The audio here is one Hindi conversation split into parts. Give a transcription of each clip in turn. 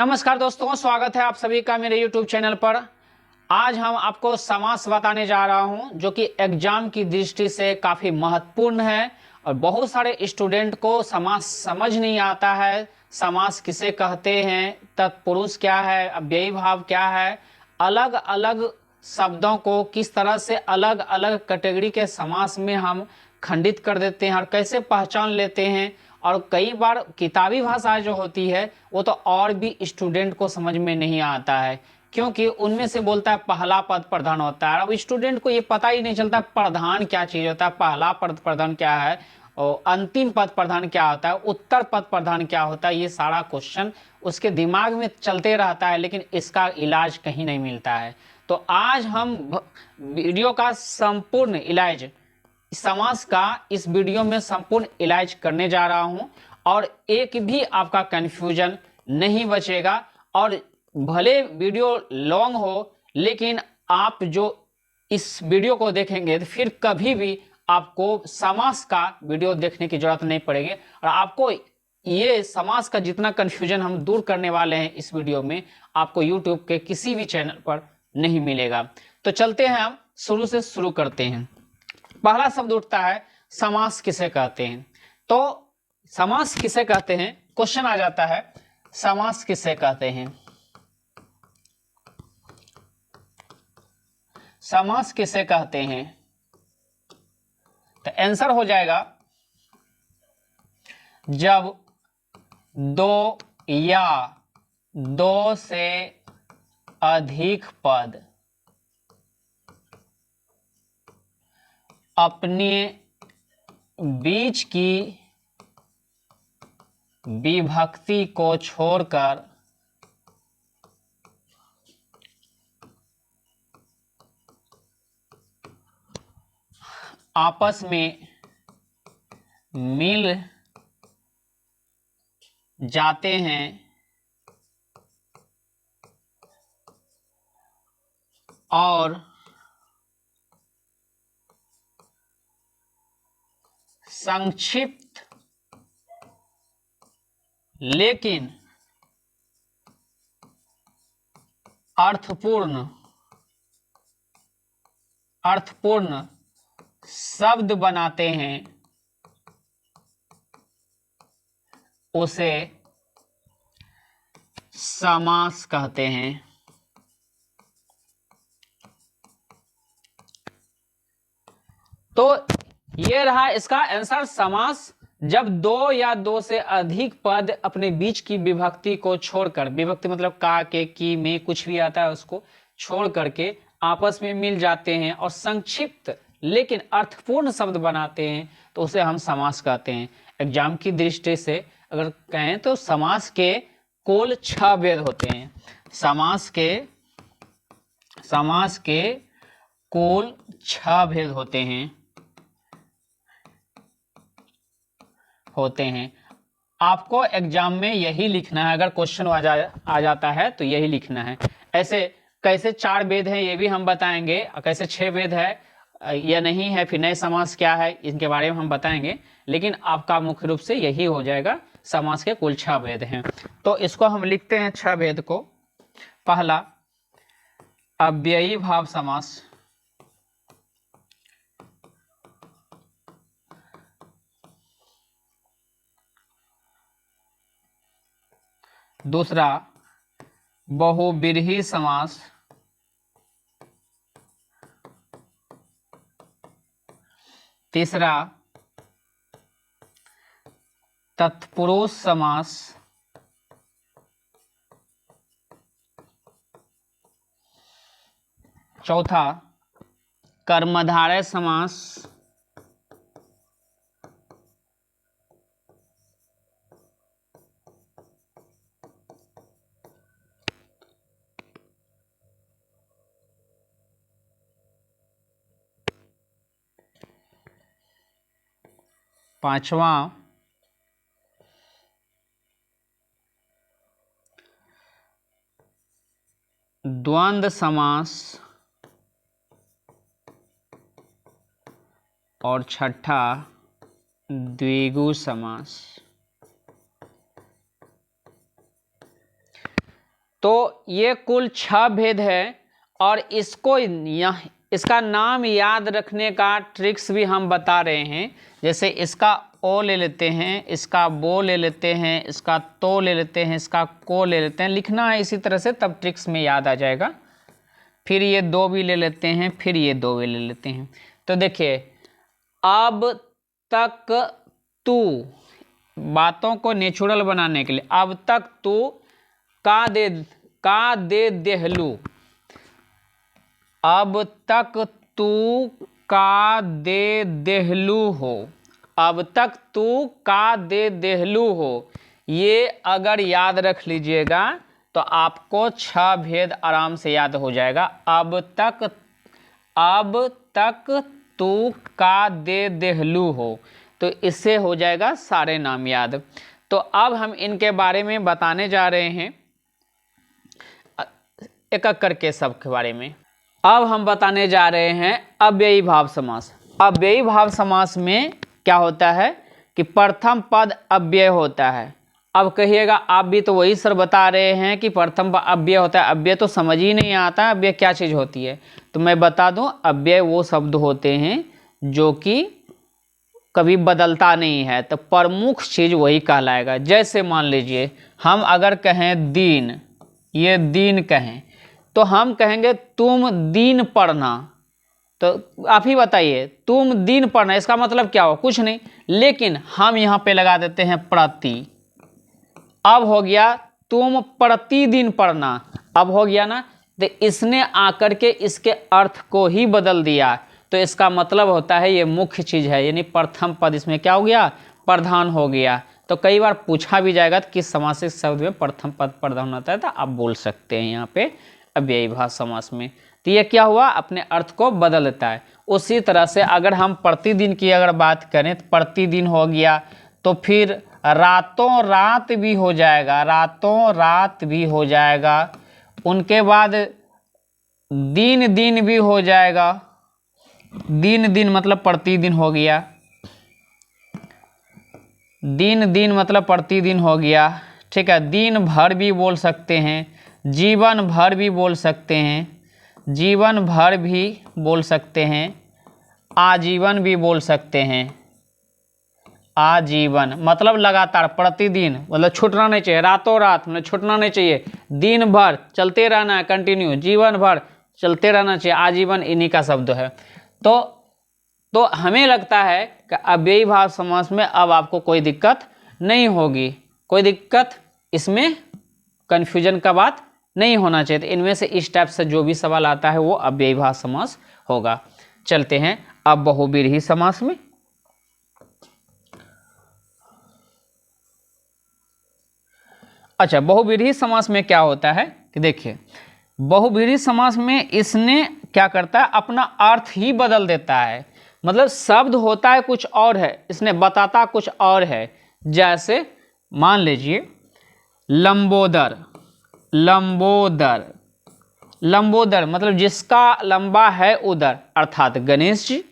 नमस्कार दोस्तों, स्वागत है आप सभी का मेरे YouTube चैनल पर। आज हम आपको समास बताने जा रहा हूं जो कि एग्जाम की दृष्टि से काफ़ी महत्वपूर्ण है और बहुत सारे स्टूडेंट को समास समझ नहीं आता है। समास किसे कहते हैं, तत्पुरुष क्या है, अव्ययी भाव क्या है, अलग अलग शब्दों को किस तरह से अलग अलग कैटेगरी के समास में हम खंडित कर देते हैं और कैसे पहचान लेते हैं। और कई बार किताबी भाषा जो होती है वो तो और भी स्टूडेंट को समझ में नहीं आता है, क्योंकि उनमें से बोलता है पहला पद प्रधान होता है। अब स्टूडेंट को ये पता ही नहीं चलता प्रधान क्या चीज होता है, पहला पद प्रधान क्या है और अंतिम पद प्रधान क्या होता है, उत्तर पद प्रधान क्या होता है। ये सारा क्वेश्चन उसके दिमाग में चलते रहता है, लेकिन इसका इलाज कहीं नहीं मिलता है। तो आज हम वीडियो का संपूर्ण इलाज, समास का इस वीडियो में संपूर्ण इलाज करने जा रहा हूं और एक भी आपका कंफ्यूजन नहीं बचेगा। और भले वीडियो लॉन्ग हो, लेकिन आप जो इस वीडियो को देखेंगे तो फिर कभी भी आपको समास का वीडियो देखने की जरूरत नहीं पड़ेगी और आपको ये समास का जितना कंफ्यूजन हम दूर करने वाले हैं इस वीडियो में, आपको यूट्यूब के किसी भी चैनल पर नहीं मिलेगा। तो चलते हैं, हम शुरू करते हैं। पहला शब्द उठता है समास किसे कहते हैं। तो समास किसे कहते हैं, क्वेश्चन आ जाता है समास किसे कहते हैं। समास किसे कहते हैं तो आंसर हो जाएगा जब दो या दो से अधिक पद अपने बीच की विभक्ति को छोड़कर आपस में मिल जाते हैं और संक्षिप्त लेकिन अर्थपूर्ण शब्द बनाते हैं, उसे समास कहते हैं। तो ये रहा इसका आंसर। समास जब दो या दो से अधिक पद अपने बीच की विभक्ति को छोड़कर, विभक्ति मतलब का, के, की, में कुछ भी आता है उसको छोड़ करके आपस में मिल जाते हैं और संक्षिप्त लेकिन अर्थपूर्ण शब्द बनाते हैं, तो उसे हम समास कहते हैं। एग्जाम की दृष्टि से अगर कहें तो समास के कुल 6 भेद होते हैं। समास के कुल 6 भेद होते हैं। आपको एग्जाम में यही लिखना है, अगर क्वेश्चन आ जाता है तो यही लिखना है। ऐसे कैसे 4 भेद हैं ये भी हम बताएंगे, कैसे 6 भेद है या नहीं है, फिर नए समास क्या है इनके बारे में हम बताएंगे, लेकिन आपका मुख्य रूप से यही हो जाएगा। समास के कुल 6 भेद हैं, तो इसको हम लिखते हैं 6 भेद को। पहला अव्ययी भाव समास, दूसरा बहुब्रीहि समास, तीसरा तत्पुरुष समास, चौथा कर्मधारय समास, पांचवा द्वंद्व समास और छठा द्विगु समास। तो ये कुल 6 भेद है और इसको इसका नाम याद रखने का ट्रिक्स भी हम बता रहे हैं। जैसे इसका ओ ले लेते हैं, इसका बो ले लेते हैं, इसका तो ले लेते हैं, इसका को ले लेते हैं, लिखना है इसी तरह से, तब ट्रिक्स में याद आ जाएगा। फिर ये दो भी ले लेते हैं, फिर ये दो भी ले लेते हैं। तो देखिए, अब तक तू, बातों को नेचुरल बनाने के लिए, अब तक तू का दे देहलू, अब तक तू का दे देहलू हो, अब तक तू का दे देहलू हो। ये अगर याद रख लीजिएगा तो आपको 6 भेद आराम से याद हो जाएगा। अब तक तू का दे देहलू हो, तो इससे हो जाएगा सारे नाम याद। तो अब हम इनके बारे में बताने जा रहे हैं, एक एक करके सबके बारे में। अब हम बताने जा रहे हैं अव्ययी भाव समास। अव्ययी भाव समास में क्या होता है कि प्रथम पद अव्यय होता है। अब कहिएगा आप भी तो वही सर बता रहे हैं कि प्रथम पद अव्यय होता है, अव्यय तो समझ ही नहीं आता अव्यय क्या चीज़ होती है। तो मैं बता दूं, अव्यय वो शब्द होते हैं जो कि कभी बदलता नहीं है, तो प्रमुख चीज़ वही कहलाएगा। जैसे मान लीजिए हम अगर कहें दीन, ये दीन कहें, तो हम कहेंगे तुम दीन पढ़ना, तो आप ही बताइए तुम दीन पढ़ना, इसका मतलब क्या हो? कुछ नहीं, लेकिन हम यहाँ पे लगा देते हैं प्रति। अब हो गया तुम प्रतिदिन पढ़ना, अब हो गया ना। तो इसने आकर के इसके अर्थ को ही बदल दिया, तो इसका मतलब होता है ये मुख्य चीज़ है, यानी प्रथम पद इसमें क्या हो गया? प्रधान हो गया। तो कई बार पूछा भी जाएगा कि समासिक शब्द में प्रथम पद प्रधान होता है, तो आप बोल सकते हैं यहाँ पे अव्ययी भाव समास में। तो ये क्या हुआ? अपने अर्थ को बदल देता है। उसी तरह से अगर हम प्रतिदिन की अगर बात करें तो प्रतिदिन हो गया, तो फिर रातों रात भी हो जाएगा, रातों रात भी हो जाएगा। उनके बाद दिन दिन भी हो जाएगा, दिन दिन मतलब प्रतिदिन हो गया, दिन दिन मतलब प्रतिदिन हो गया, ठीक है। दिन भर भी बोल सकते हैं, जीवन भर भी बोल सकते हैं, जीवन भर भी बोल सकते हैं, आजीवन भी बोल सकते हैं। आजीवन मतलब लगातार, प्रतिदिन मतलब छूटना नहीं चाहिए, रातों रात मतलब छूटना नहीं चाहिए, दिन भर चलते रहना है, कंटिन्यू, जीवन भर चलते रहना चाहिए, आजीवन इन्हीं का शब्द है। तो हमें लगता है कि अव्ययी भाव समास में अब आपको कोई दिक्कत नहीं होगी, कोई दिक्कत इसमें कन्फ्यूजन का बात नहीं होना चाहिए। तो इनमें से इस टाइप से जो भी सवाल आता है वो अव्ययी भाव समास होगा। चलते हैं अब बहुव्रीहि समास में। अच्छा, बहुव्रीहि समास में क्या होता है कि देखिए, बहुव्रीहि समास में इसने क्या करता है, अपना अर्थ ही बदल देता है। मतलब शब्द होता है कुछ और है, इसने बताता कुछ और है। जैसे मान लीजिए लंबोदर, लंबोदर, लंबोदर मतलब जिसका लंबा है उदर, अर्थात गणेश जी।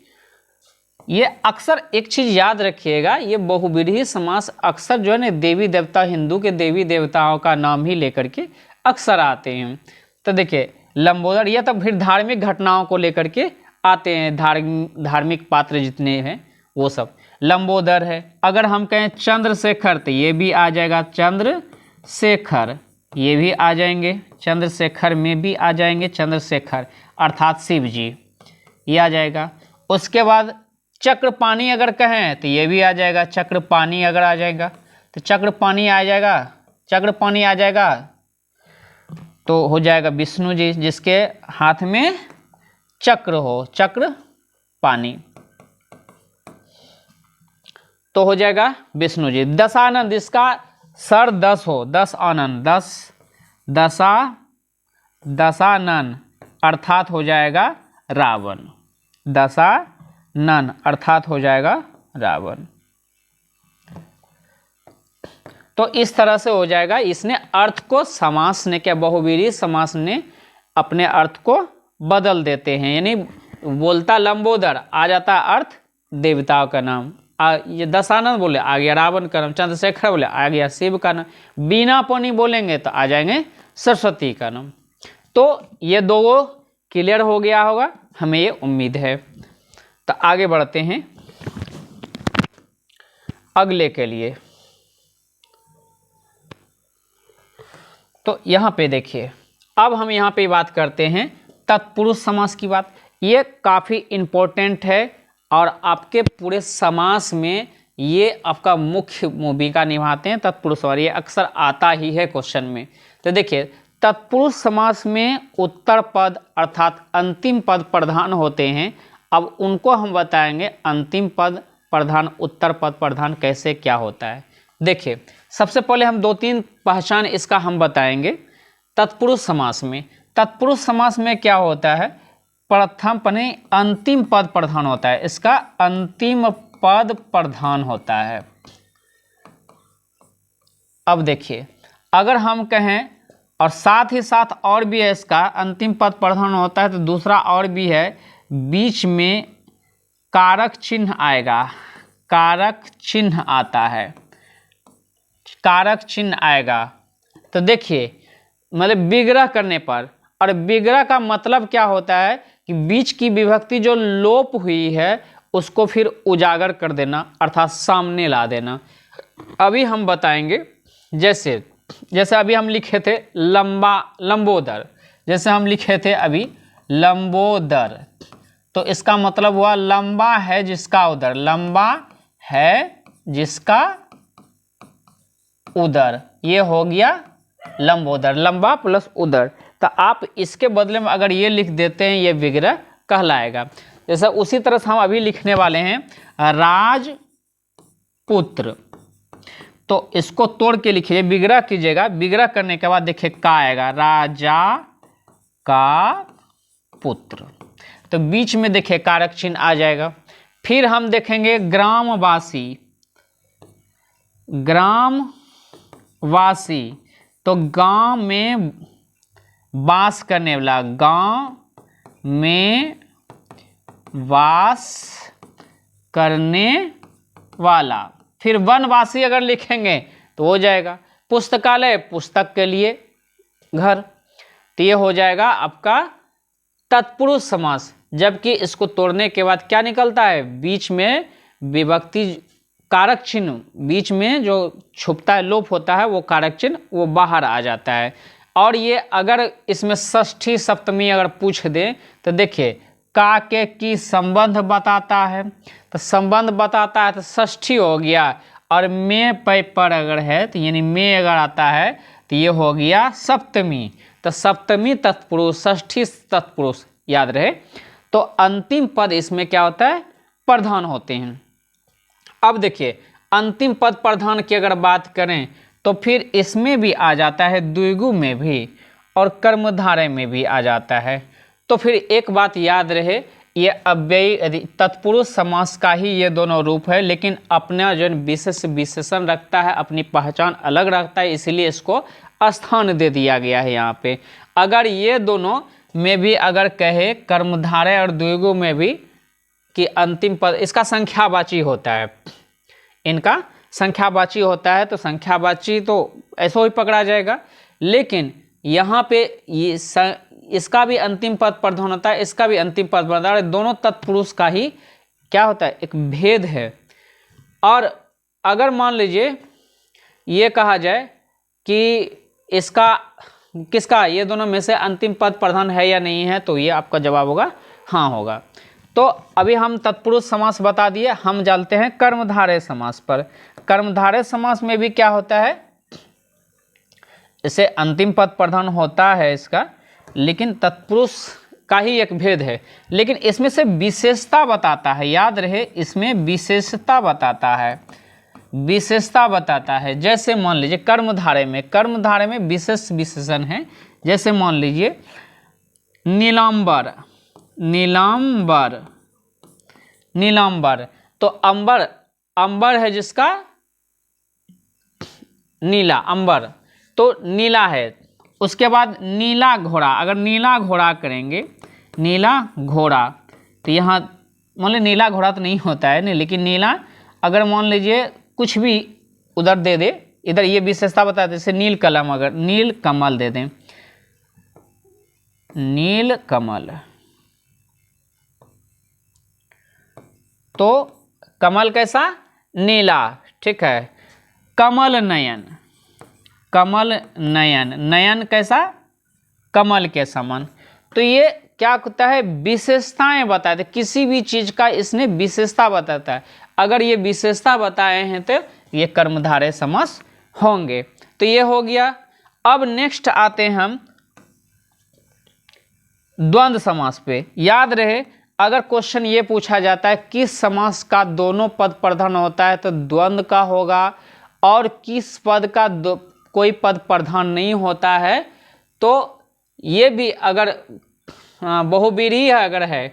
ये अक्सर एक चीज याद रखिएगा, ये बहुव्रीहि समास अक्सर जो है ना देवी देवता, हिंदू के देवी देवताओं का नाम ही लेकर के अक्सर आते हैं। तो देखिए लंबोदर, ये तो फिर धार्मिक घटनाओं को लेकर के आते हैं, धार्मिक पात्र जितने हैं वो सब लंबोदर है। अगर हम कहें चंद्रशेखर, तो ये भी आ जाएगा, चंद्रशेखर, ये भी आ जाएंगे, चंद्रशेखर में भी आ जाएंगे, चंद्रशेखर अर्थात शिव जी, ये आ जाएगा। उसके बाद चक्रपाणी अगर कहें तो ये भी आ जाएगा, चक्रपाणी अगर आ जाएगा तो चक्रपाणी आ जाएगा, चक्रपाणी आ जाएगा तो हो जाएगा विष्णु जी, जिसके हाथ में चक्र हो, चक्र पानी, तो हो जाएगा विष्णु जी। दशानंद, इसका सर 10 हो, 10 आनंद, 10 दशानन अर्थात हो जाएगा रावण, दशानन अर्थात हो जाएगा रावण। तो इस तरह से हो जाएगा। इसने अर्थ को समास ने क्या, बहुव्रीहि समास ने अपने अर्थ को बदल देते हैं। यानी बोलता लंबोदर, आ जाता अर्थ देवताओं का नाम, ये दशानंद बोले आ गया रावण का नाम, चंद्रशेखर बोले आ गया शिव का नाम, बीना पानी बोलेंगे तो आ जाएंगे सरस्वती का नाम। तो ये दो क्लियर हो गया होगा, हमें ये उम्मीद है। तो आगे बढ़ते हैं अगले के लिए। तो यहाँ पे देखिए, अब हम यहाँ पे बात करते हैं तत्पुरुष समास की बात। ये काफ़ी इम्पोर्टेंट है और आपके पूरे समास में ये आपका मुख्य भूमिका निभाते हैं तत्पुरुष, और ये अक्सर आता ही है क्वेश्चन में। तो देखिए, तत्पुरुष समास में उत्तर पद अर्थात अंतिम पद प्रधान होते हैं। अब उनको हम बताएंगे अंतिम पद प्रधान उत्तर पद प्रधान कैसे क्या होता है। देखिए, सबसे पहले हम 2-3 पहचान इसका हम बताएंगे। तत्पुरुष समास में, तत्पुरुष समास में क्या होता है, प्रथम पने अंतिम पद प्रधान होता है, इसका अंतिम पद प्रधान होता है। अब देखिए, अगर हम कहें और साथ ही साथ और भी है, इसका अंतिम पद प्रधान होता है तो दूसरा और भी है, बीच में कारक चिन्ह आएगा, कारक चिन्ह आता है, कारक चिन्ह आएगा। तो देखिए, मतलब विग्रह करने पर, और विग्रह का मतलब क्या होता है कि बीच की विभक्ति जो लोप हुई है उसको फिर उजागर कर देना अर्थात सामने ला देना। अभी हम बताएंगे, जैसे जैसे अभी हम लिखे थे लंबा लंबोदर, जैसे हम लिखे थे अभी लंबोदर, तो इसका मतलब हुआ लंबा है जिसका उदर, लंबा है जिसका उदर, ये हो गया लंबोदर, लंबा प्लस उदर। तो आप इसके बदले में अगर ये लिख देते हैं, ये विग्रह कहलाएगा। जैसा उसी तरह से हम अभी लिखने वाले हैं राजपुत्र, तो इसको तोड़ के लिखिए, विग्रह कीजिएगा, विग्रह करने के बाद देखिए का आएगा, राजा का पुत्र, तो बीच में देखिए कारक चिन्ह आ जाएगा। फिर हम देखेंगे ग्रामवासी, ग्रामवासी, तो गांव में वास करने वाला, गांव में वास करने वाला। फिर वनवासी अगर लिखेंगे तो हो जाएगा पुस्तकालय, पुस्तक के लिए घर, तो ये हो जाएगा आपका तत्पुरुष समास। जबकि इसको तोड़ने के बाद क्या निकलता है, बीच में विभक्ति कारक चिन्ह, बीच में जो छुपता है लोप होता है वो कारक चिन्ह वो बाहर आ जाता है। और ये अगर इसमें षष्ठी सप्तमी अगर पूछ दे तो देखिए का के की संबंध बताता है, तो संबंध बताता है तो षष्ठी हो गया, और में पै पर अगर है तो यानी में अगर आता है तो ये हो गया सप्तमी, तो सप्तमी तत्पुरुष, षष्ठी तत्पुरुष याद रहे। तो अंतिम पद इसमें क्या होता है, प्रधान होते हैं। अब देखिए, अंतिम पद प्रधान की अगर बात करें तो फिर इसमें भी आ जाता है, द्विगु में भी और कर्मधारय में भी आ जाता है। तो फिर एक बात याद रहे, ये अव्ययी तत्पुरुष समास का ही ये दोनों रूप है, लेकिन अपना जो विशेष विशेषण रखता है, अपनी पहचान अलग रखता है, इसीलिए इसको स्थान दे दिया गया है यहाँ पे। अगर ये दोनों में भी अगर कहे कर्मधारय और द्विगु में भी कि अंतिम पद इसका संख्यावाची होता है, इनका संख्यावाची होता है, तो संख्यावाची तो ऐसा ही पकड़ा जाएगा। लेकिन यहाँ पे ये इसका भी अंतिम पद प्रधान होता है, इसका भी अंतिम पद प्रधान है, दोनों तत्पुरुष का ही क्या होता है, एक भेद है। और अगर मान लीजिए ये कहा जाए कि इसका किसका, ये दोनों में से अंतिम पद प्रधान है या नहीं है, तो ये आपका जवाब होगा हाँ होगा। तो अभी हम तत्पुरुष समास बता दिए, हम जानते हैं कर्मधारय समास पर। कर्मधारय समास में भी क्या होता है, इसे अंतिम पद प्रधान होता है इसका, लेकिन तत्पुरुष का ही एक भेद है, लेकिन इसमें से विशेषता बताता है, याद रहे इसमें विशेषता बताता है, विशेषता बताता है। जैसे मान लीजिए कर्मधारय में विशेष विशेषण है, जैसे मान लीजिए नीलांबर, नीलांबर, नीलांबर, तो अंबर, अंबर है जिसका नीला, अंबर तो नीला है। उसके बाद नीला घोड़ा, अगर नीला घोड़ा करेंगे, नीला घोड़ा, तो यहाँ मान लीजिए नीला घोड़ा तो नहीं होता है नहीं, लेकिन नीला अगर मान लीजिए कुछ भी उधर दे दे, इधर ये विशेषता बताते, जैसे नील कलम, अगर नील कमल दे दें, नील कमल। तो कमल कैसा? नीला, ठीक है। कमल नयन, कमल नयन, नयन कैसा? कमल के समान। तो ये क्या होता है? विशेषताएं बताते, किसी भी चीज का इसने विशेषता बताता है। अगर ये विशेषता बताए हैं तो ये कर्मधारय समास होंगे। तो ये हो गया। अब नेक्स्ट आते हैं हम द्वंद्व समास पे। याद रहे, अगर क्वेश्चन ये पूछा जाता है किस समास का दोनों पद प्रधान होता है तो द्वंद्व का होगा, और किस पद का कोई पद प्रधान नहीं होता है तो ये भी अगर बहुब्रीहि अगर है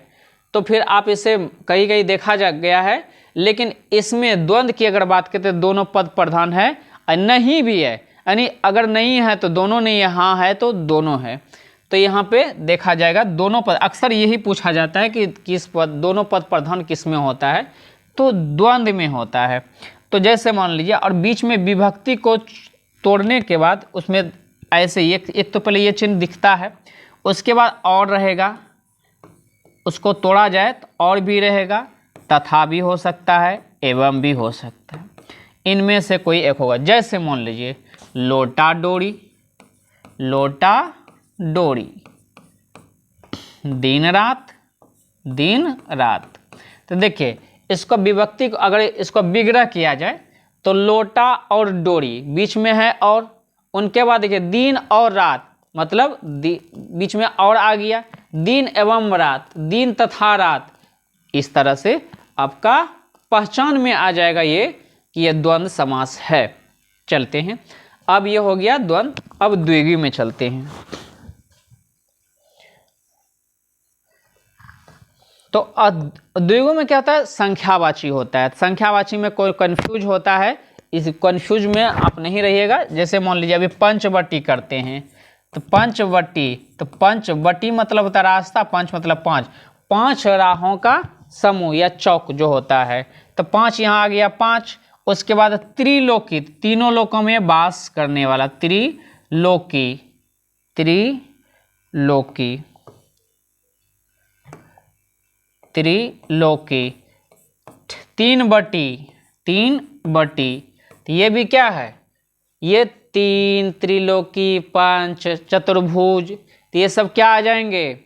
तो फिर आप इसे कहीं कहीं देखा जा गया है। लेकिन इसमें द्वंद्व की अगर बात करते हैं दोनों पद प्रधान है और नहीं भी है, यानी अगर नहीं है तो दोनों नहीं है, हाँ है तो दोनों है। तो यहाँ पे देखा जाएगा दोनों पद, अक्सर यही पूछा जाता है कि किस पद, दोनों पद प्रधान किस में होता है तो द्वंद्व में होता है। तो जैसे मान लीजिए, और बीच में विभक्ति को तोड़ने के बाद उसमें ऐसे एक तो पहले ये चिन्ह दिखता है, उसके बाद और रहेगा, उसको तोड़ा जाए तो और भी रहेगा, तथा भी हो सकता है, एवं भी हो सकता है, इनमें से कोई एक होगा। जैसे मान लीजिए लोटा डोरी, लोटा डोरी, दिन रात, दिन रात। तो देखिए इसको विभक्ति को अगर इसको विग्रह किया जाए तो लोटा और डोरी बीच में है, और उनके बाद देखिए दिन और रात, मतलब बीच में और आ गया, दिन एवं रात, दिन तथा रात। इस तरह से आपका पहचान में आ जाएगा ये कि ये द्वंद्व समास है। चलते हैं, अब ये हो गया द्वंद्व। अब द्विगु में चलते हैं। तो द्विगु में क्या होता है? संख्यावाची होता है। संख्यावाची में कोई कंफ्यूज होता है, इस कंफ्यूज में आप नहीं रहिएगा। जैसे मान लीजिए अभी पंचवटी करते हैं तो पंचवटी, तो पंचवटी मतलब होता है रास्ता, पंच मतलब पांच, पांच राहों का समूह या चौक जो होता है। तो पांच यहाँ आ गया, पांच। उसके बाद त्रिलोकी, तीनों लोकों में वास करने वाला, त्रिलोकी, त्रिलोकी, त्रिलोकी। तीन बटी, तीन बटी, तो ये भी क्या है? ये तीन, त्रिलोकी, पंच, चतुर्भुज, तो ये सब क्या आ जाएंगे?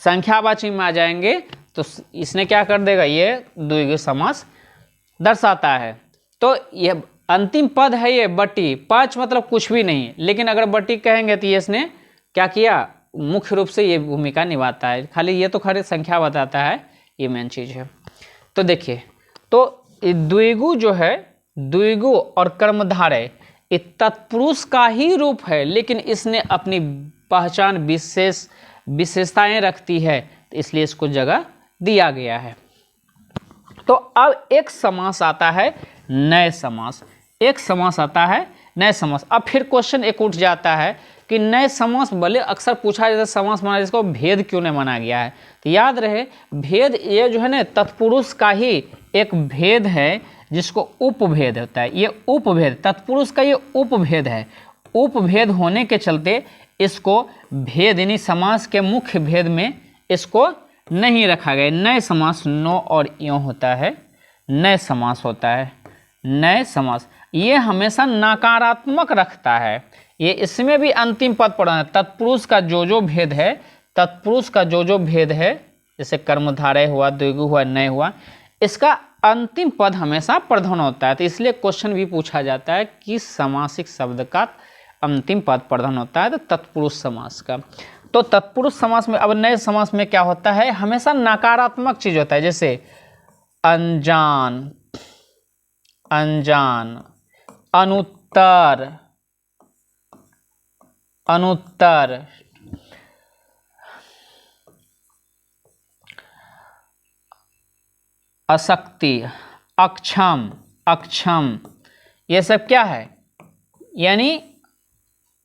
संख्यावाची में आ जाएंगे। तो इसने क्या कर देगा? ये द्विगु समास दर्शाता है। तो ये अंतिम पद है ये बटी, पांच मतलब कुछ भी नहीं, लेकिन अगर बटी कहेंगे तो ये इसने क्या किया? मुख्य रूप से ये भूमिका निभाता है। खाली ये तो खाली संख्या बताता है, ये मेन चीज है। तो देखिए, तो द्विगु जो है, द्विगु और कर्मधारय ये तत्पुरुष का ही रूप है, लेकिन इसने अपनी पहचान विशेषताएं रखती है, तो इसलिए इसको जगह दिया गया है। तो अब एक समास आता है नए समास, एक समास आता है नए समास। अब फिर क्वेश्चन एक उठ जाता है कि नए समास भले अक्सर पूछा जाता है, समास माना जिसको भेद क्यों नहीं माना गया है? तो याद रहे, भेद ये जो है ना तत्पुरुष का ही एक भेद है जिसको उपभेद होता है। ये उपभेद, तत्पुरुष का ये उपभेद है। उपभेद होने के चलते इसको भेद यानी समास के मुख्य भेद में इसको नहीं रखा गया। नए समास नो और यों होता है, नए समास होता है। नए समास ये हमेशा नकारात्मक रखता है। ये इसमें भी अंतिम पद पढ़ना है। तत्पुरुष का जो भेद है, तत्पुरुष का जो भेद है, जैसे कर्मधारय हुआ, द्विगु हुआ, नए हुआ, इसका अंतिम पद हमेशा प्रधान होता है। तो इसलिए क्वेश्चन भी पूछा जाता है कि समासिक शब्द का अंतिम पद प्रधान होता है तो तत्पुरुष समास का। तो तत्पुरुष समास में, अब नए समास में क्या होता है? हमेशा नकारात्मक चीज होता है। जैसे अनजान, अनजान, अनुत्तर, अनुत्तर, अशक्ति, अक्षम, अक्षम, ये सब क्या है? यानी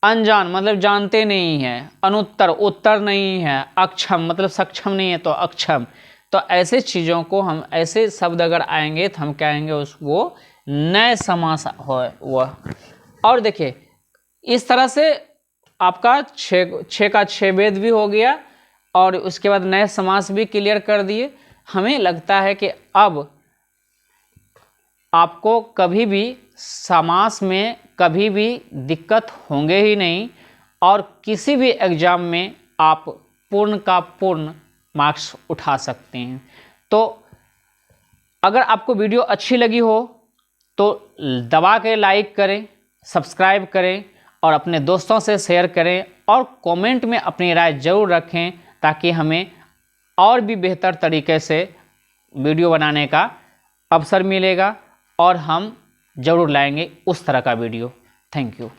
अनजान मतलब जानते नहीं हैं, अनुत्तर उत्तर नहीं है, अक्षम मतलब सक्षम नहीं है तो अक्षम। तो ऐसे चीज़ों को हम, ऐसे शब्द अगर आएंगे तो हम कहेंगे उसको नए समास हो वह। और देखिए इस तरह से आपका छः का 6 वेद भी हो गया और उसके बाद नए समास भी क्लियर कर दिए। हमें लगता है कि अब आपको कभी भी समास में कभी भी दिक्कत होंगे ही नहीं और किसी भी एग्ज़ाम में आप पूर्ण का पूर्ण मार्क्स उठा सकते हैं। तो अगर आपको वीडियो अच्छी लगी हो तो दबा के लाइक करें, सब्सक्राइब करें और अपने दोस्तों से शेयर करें और कमेंट में अपनी राय ज़रूर रखें ताकि हमें और भी बेहतर तरीके से वीडियो बनाने का अवसर मिलेगा और हम ज़रूर लाएंगे उस तरह का वीडियो। Thank you.